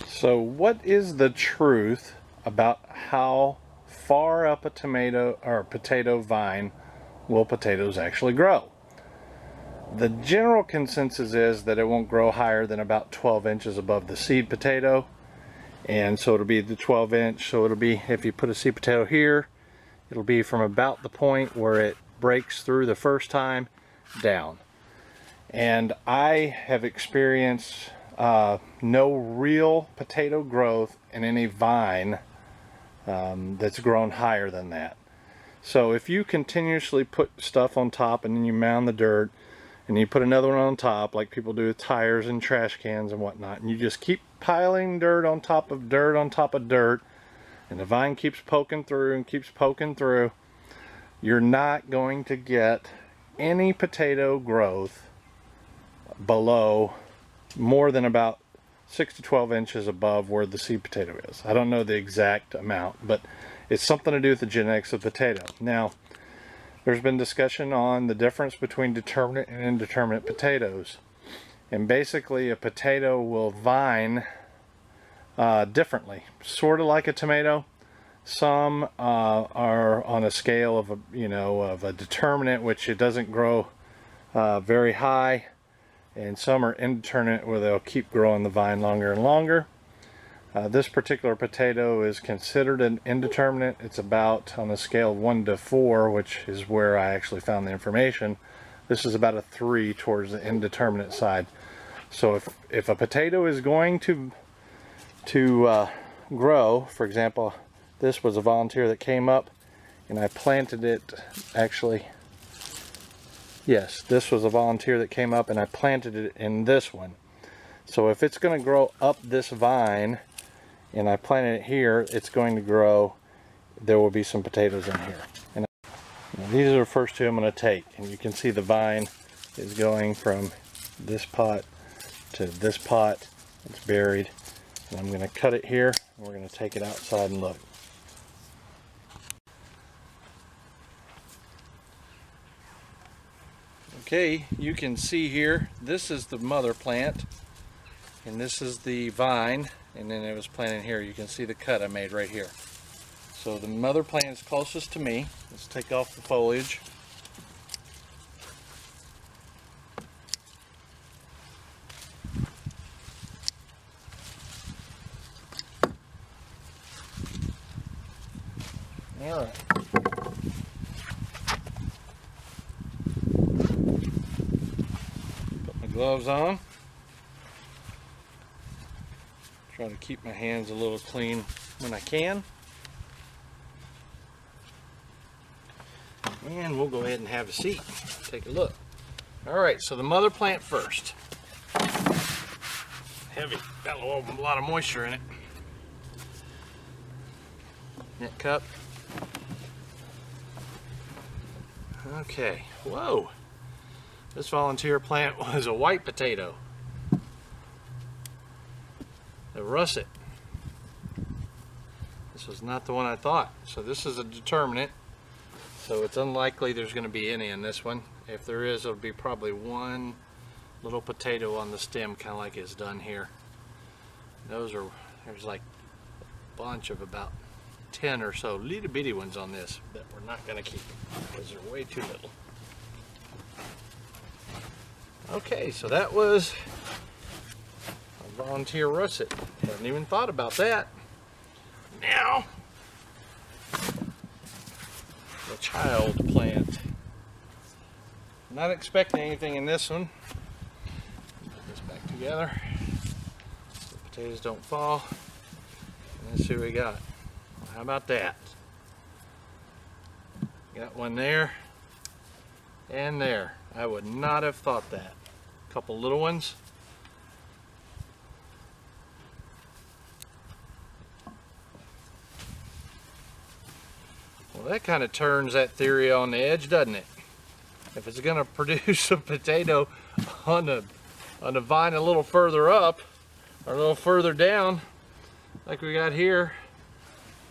So what is the truth about how far up a tomato or potato vine will potatoes actually grow? The general consensus is that it won't grow higher than about 12 inches above the seed potato, and so it'll be the 12 inch, so it'll be, if you put a seed potato here, it'll be from about the point where it breaks through the first time down. And I have experienced no real potato growth in any vine that's grown higher than that. So if you continuously put stuff on top and then you mound the dirt and you put another one on top, like people do with tires and trash cans and whatnot, and you just keep piling dirt on top of dirt on top of dirt, and the vine keeps poking through and keeps poking through, you're not going to get any potato growth below more than about 6 to 12 inches above where the seed potato is. I don't know the exact amount, but it's something to do with the genetics of potato. Now, there's been discussion on the difference between determinate and indeterminate potatoes. And basically, a potato will vine differently, sort of like a tomato. Some are on a scale of a determinate, which it doesn't grow very high, and some are indeterminate, where they'll keep growing the vine longer and longer. This particular potato is considered an indeterminate. It's about, on a scale of 1 to 4, which is where I actually found the information, this is about a 3 towards the indeterminate side. So if a potato is going to grow, for example, this was a volunteer that came up and I planted it, actually, yes, this was a volunteer that came up and I planted it in this one. So if it's going to grow up this vine and I planted it here, it's going to grow, there will be some potatoes in here. And these are the first two I'm going to take, and you can see the vine is going from this pot to this pot. It's buried, and I'm going to cut it here and we're going to take it outside and look. Okay, you can see here, this is the mother plant and this is the vine, and then it was planted here. You can see the cut I made right here. So the mother plant is closest to me. Let's take off the foliage. All right. Put my gloves on. Try to keep my hands a little clean when I can. And we'll go ahead and have a seat. Take a look. Alright, so the mother plant first. Heavy. Got a lot of moisture in it. Net cup. Okay. Whoa. This volunteer plant was a white potato. A russet. This was not the one I thought. So this is a determinate. So it's unlikely there's going to be any in this one. If there is, it'll be probably one little potato on the stem, kind of like it's done here. There's like a bunch of about 10 or so little bitty ones on this that we're not going to keep because they're way too little. Okay, so that was a volunteer russet. Hadn't even thought about that. Now, the child plant. Not expecting anything in this one. Put this back together so the potatoes don't fall. And let's see what we got. Well, how about that? Got one there and there. I would not have thought that. A couple little ones. Well, that kind of turns that theory on the edge, doesn't it? If it's going to produce a potato on the vine a little further up or a little further down, like we got here,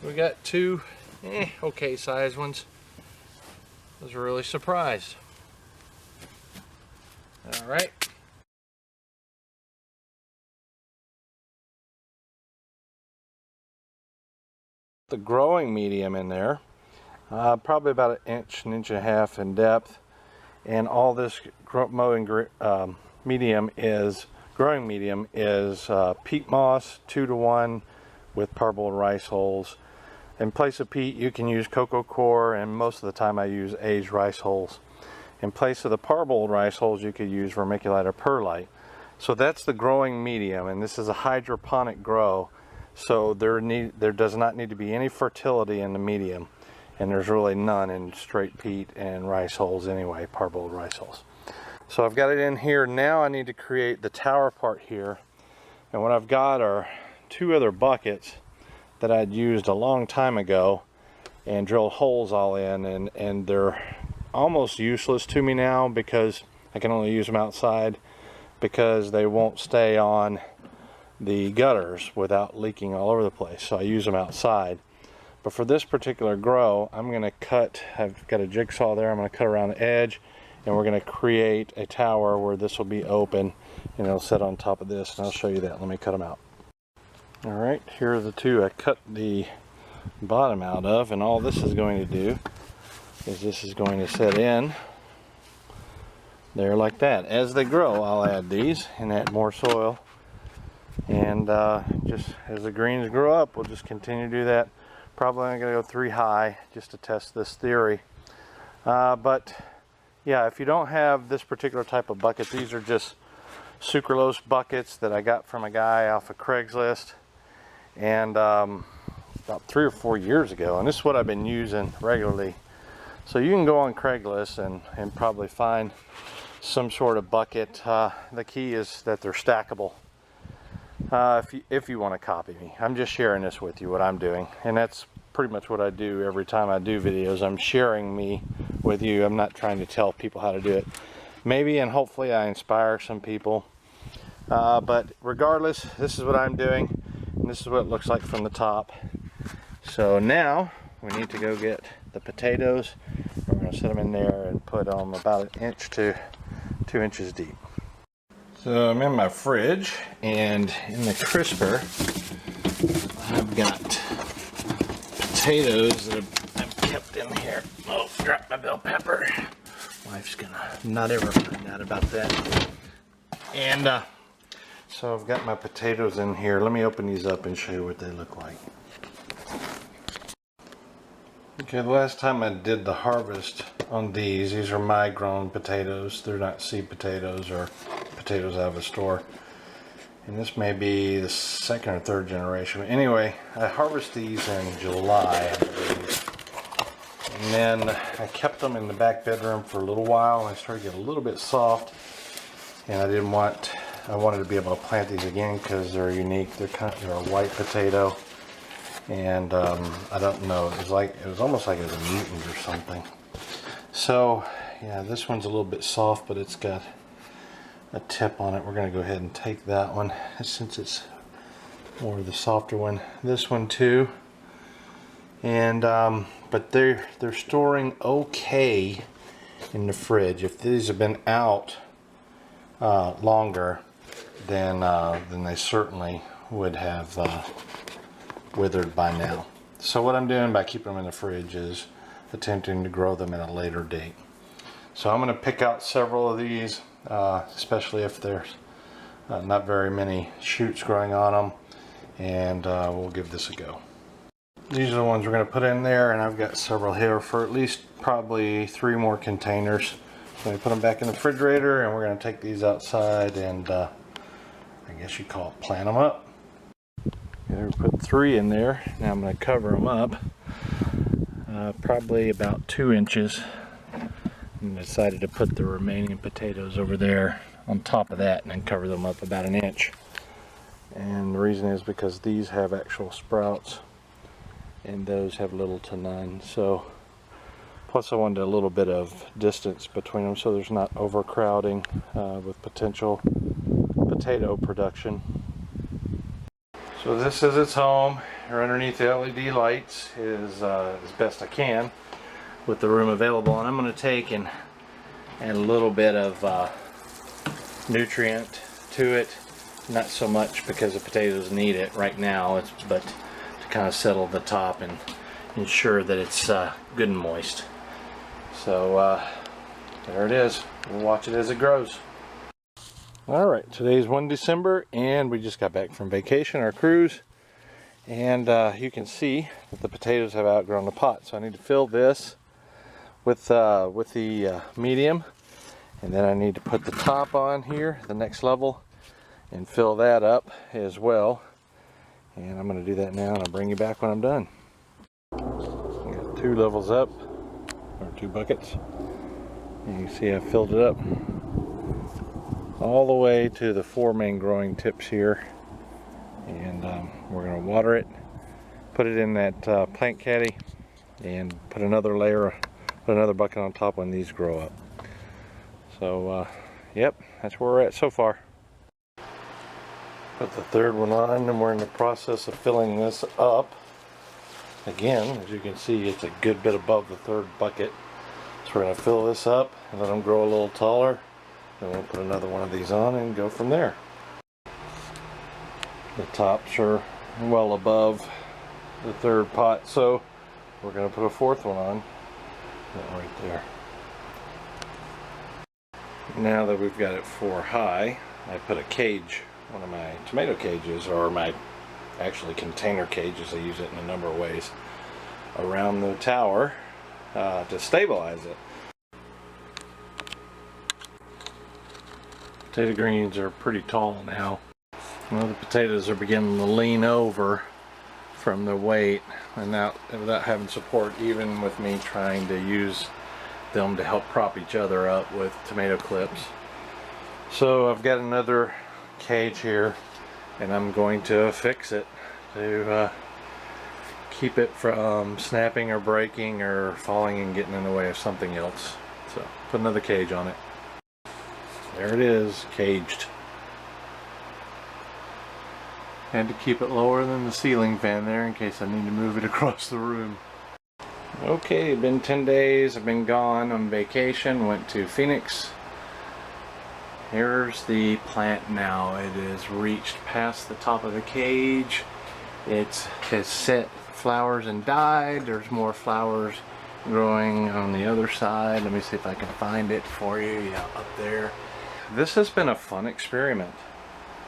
we got two okay sized ones. I was really surprised. All right. The growing medium in there, probably about an inch and a half in depth, and all this growing medium is peat moss 2-to-1 with parboiled rice hulls. In place of peat, you can use cocoa coir, and most of the time I use aged rice hulls. In place of the parboiled rice hulls, you could use vermiculite or perlite. So that's the growing medium, and this is a hydroponic grow. So there does not need to be any fertility in the medium, and there's really none in straight peat and rice hulls anyway, parboiled rice hulls. So I've got it in here. Now I need to create the tower part here, and what I've got are 2 other buckets that I'd used a long time ago and drilled holes all in, and they're almost useless to me now because I can only use them outside because they won't stay on the gutters without leaking all over the place, so I use them outside. But for this particular grow, I'm going to cut, I've got a jigsaw there, I'm going to cut around the edge, and we're going to create a tower where this will be open and it'll sit on top of this, and I'll show you that. Let me cut them out. Alright, here are the 2 I cut the bottom out of, and all this is going to do is this is going to set in there like that. As they grow, I'll add these and add more soil. And just as the greens grow up, we'll just continue to do that. Probably I'm going to go 3 high just to test this theory. But yeah, if you don't have this particular type of bucket, these are just sucralose buckets that I got from a guy off of Craigslist, and about 3 or 4 years ago, and this is what I've been using regularly. So you can go on Craigslist and probably find some sort of bucket. The key is that they're stackable. If you want to copy me, I'm just sharing this with you, what I'm doing, and that's pretty much what I do every time I do videos. I'm sharing me with you. I'm not trying to tell people how to do it. Maybe and hopefully I inspire some people, but regardless, this is what I'm doing, and this is what it looks like from the top. So now we need to go get the potatoes. We're going to set them in there and put them about 1 inch to 2 inches deep. So I'm in my fridge, and in the crisper I've got potatoes that I've kept in here. Oh, dropped my bell pepper. Wife's gonna not ever find out about that. And so I've got my potatoes in here. Let me open these up and show you what they look like. Okay, the last time I did the harvest on these are my grown potatoes. They're not seed potatoes or potatoes out of a store. And this may be the 2nd or 3rd generation. But anyway, I harvest these in July, I believe. And then I kept them in the back bedroom for a little while, and I started to get a little bit soft. And I wanted to be able to plant these again because they're unique. They're a white potato. And I don't know, it was almost like it was a mutant or something. So yeah, this one's a little bit soft, but it's got a tip on it. We're going to go ahead and take that one since it's more of the softer one. This one too. And but they're storing okay in the fridge. If these have been out longer, then they certainly would have withered by now. So what I'm doing by keeping them in the fridge is attempting to grow them at a later date. So I'm going to pick out several of these, especially if there's not very many shoots growing on them, and we'll give this a go. These are the ones we're going to put in there, and I've got several here for at least probably 3 more containers. So we put them back in the refrigerator, and we're going to take these outside and I guess you call it plant them up. Okay, we put 3 in there. Now I'm going to cover them up probably about 2 inches, and decided to put the remaining potatoes over there on top of that and then cover them up about 1 inch. And the reason is because these have actual sprouts and those have little to none. So Plus I wanted a little bit of distance between them so there's not overcrowding with potential potato production. So this is its home. Or underneath the LED lights is as best I can with the room available. And I'm going to take and add a little bit of nutrient to it. Not so much because the potatoes need it right now, but to kind of settle the top and ensure that it's good and moist. So there it is. We'll watch it as it grows. Alright, today's 1 December and we just got back from vacation, our cruise. And you can see that the potatoes have outgrown the pot. So I need to fill this with the medium. And then I need to put the top on here, the next level, and fill that up as well. And I'm going to do that now and I'll bring you back when I'm done. I got 2 levels up, or 2 buckets. And you can see I filled it up all the way to the 4 main growing tips here. And we're going to water it, put it in that plant caddy, and put another layer, put another bucket on top when these grow up. So yep, that's where we're at so far. Put the 3rd one on and we're in the process of filling this up. Again, as you can see, it's a good bit above the 3rd bucket. So we're going to fill this up and let them grow a little taller. Then we'll put another one of these on and go from there. The tops are well above the 3rd pot, so we're going to put a 4th one on. That right there. Now that we've got it 4 high, I put a cage, one of my tomato cages, or my actually container cages, I use it in a number of ways, around the tower to stabilize it. Potato greens are pretty tall now. Well, the potatoes are beginning to lean over from the weight, and without having support, even with me trying to use them to help prop each other up with tomato clips. So I've got another cage here, and I'm going to fix it to keep it from snapping or breaking or falling and getting in the way of something else. So put another cage on it. There it is, caged. Had to keep it lower than the ceiling fan there in case I need to move it across the room. Okay, it's been 10 days. I've been gone on vacation. Went to Phoenix. Here's the plant now. It has reached past the top of the cage. It has set flowers and died. There's more flowers growing on the other side. Let me see if I can find it for you. Yeah, up there. This has been a fun experiment.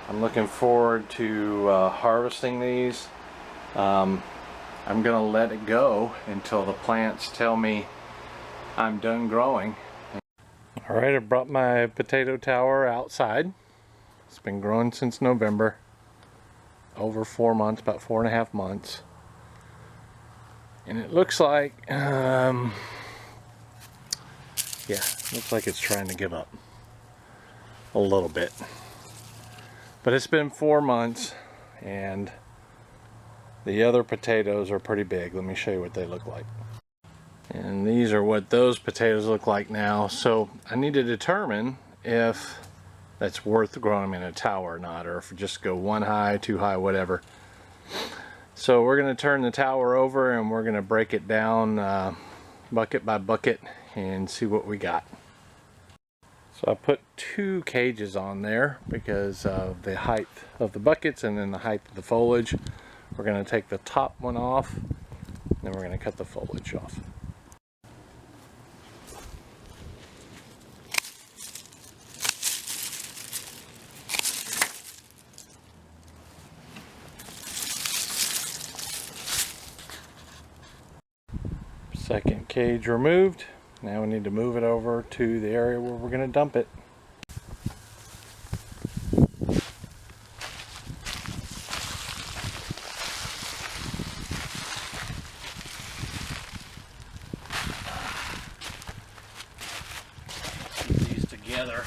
I'm looking forward to harvesting these. I'm gonna let it go until the plants tell me I'm done growing. Alright, I brought my potato tower outside. It's been growing since November. Over 4 months, about 4.5 months. And it looks like, yeah, looks like it's trying to give up a little bit. But it's been 4 months, and the other potatoes are pretty big. Let me show you what they look like. And these are what those potatoes look like now. So I need to determine if that's worth growing them in a tower or not, or if just go 1 high, 2 high, whatever. So we're going to turn the tower over and we're going to break it down bucket by bucket and see what we got. So I put 2 cages on there because of the height of the buckets and then the height of the foliage. We're going to take the top one off, then we're going to cut the foliage off. Second cage removed. Now we need to move it over to the area where we're going to dump it. Put these together.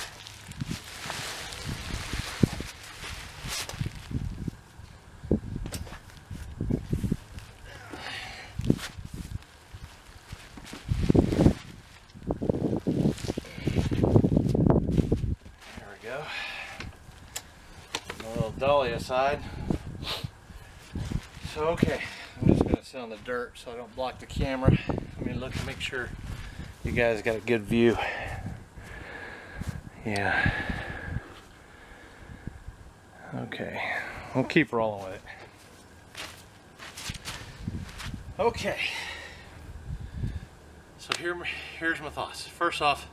dolly aside. So okay, I'm just gonna sit on the dirt so I don't block the camera. Let me look and make sure you guys got a good view. Yeah. Okay, we'll keep rolling with it. Okay. So here's my thoughts. First off,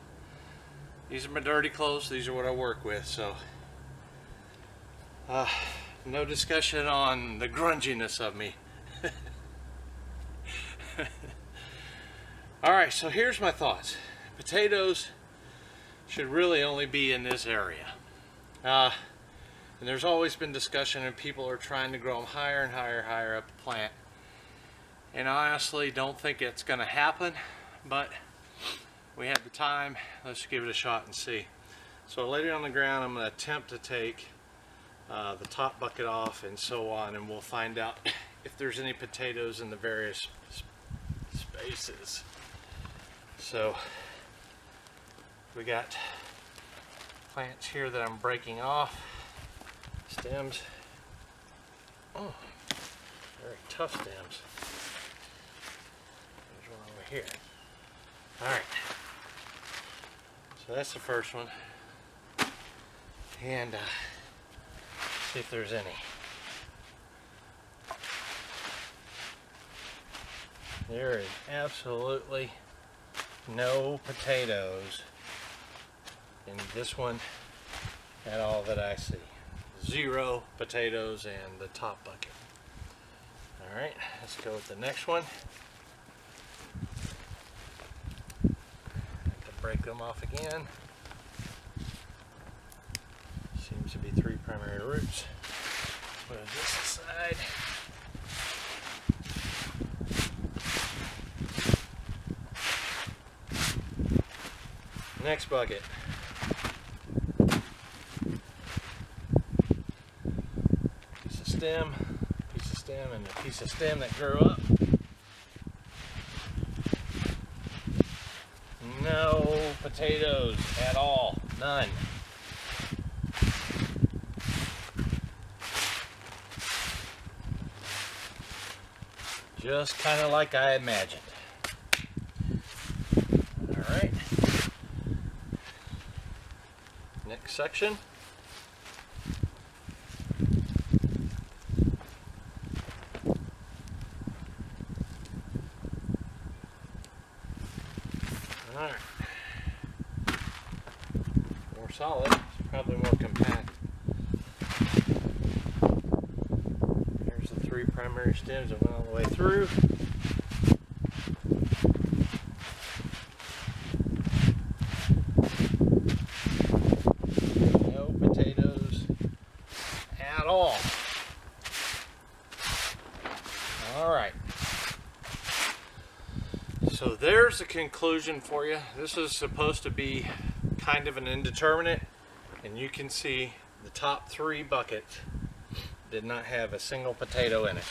these are my dirty clothes. These are what I work with. So no discussion on the grunginess of me. Alright, so here's my thoughts. Potatoes should really only be in this area. And there's always been discussion and people are trying to grow them higher and higher up the plant. And I honestly don't think it's going to happen, but we have the time. Let's give it a shot and see. So I laid it on the ground. I'm going to attempt to take the top bucket off and so on, and we'll find out if there's any potatoes in the various spaces. So we got plants here that I'm breaking off, stems. Oh, very tough stems. There's one over here. Alright, so that's the first one, and see if there's any. There is absolutely no potatoes in this one at all that I see. 0 potatoes in the top bucket. Alright, let's go with the next one. Break them off again. Seems to be 3 primary roots. Put this aside. Next bucket. Piece of stem, and a piece of stem that grew up. No potatoes at all, none. Just kind of like I imagined. All right. Next section. Alright. More solid, it's probably more compact. There's the 3 primary stems that went all the way through. No potatoes at all. Alright. So there's the conclusion for you. This is supposed to be kind of an indeterminate, and you can see the top 3 buckets did not have a single potato in it.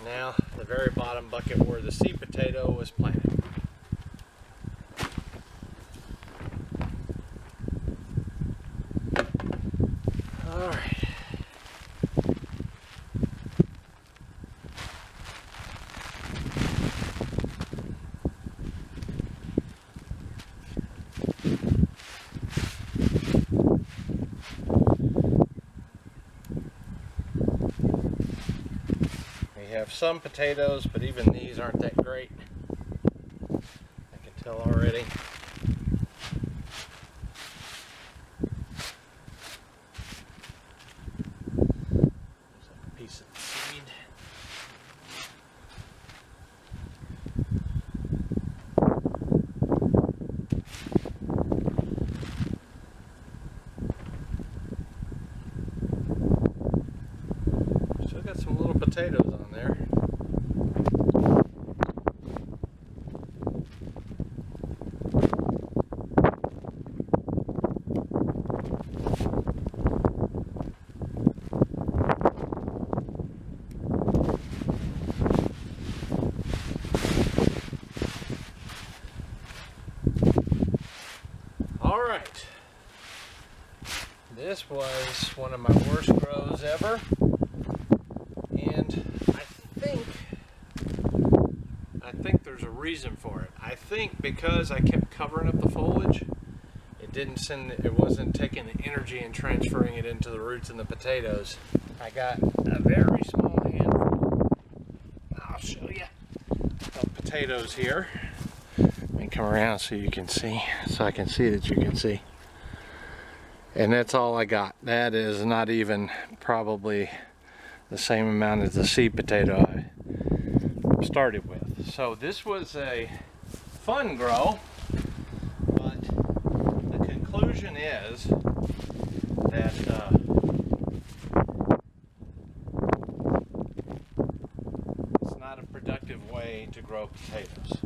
Now the very bottom bucket where the seed potato was planted. All right. We have some potatoes, but even these aren't that great. I can tell already. There's a piece of seed. Still got some little potatoes on there. this was one of my worst grows ever, and I think there's a reason for it. I think because I kept covering up the foliage, it wasn't taking the energy and transferring it into the roots and the potatoes. I got a very small handful, I'll show you, of potatoes here. Let me come around so you can see, so I can see that you can see. And that's all I got. That is not even probably the same amount as the seed potato I started with. So this was a fun grow, but the conclusion is that it's not a productive way to grow potatoes.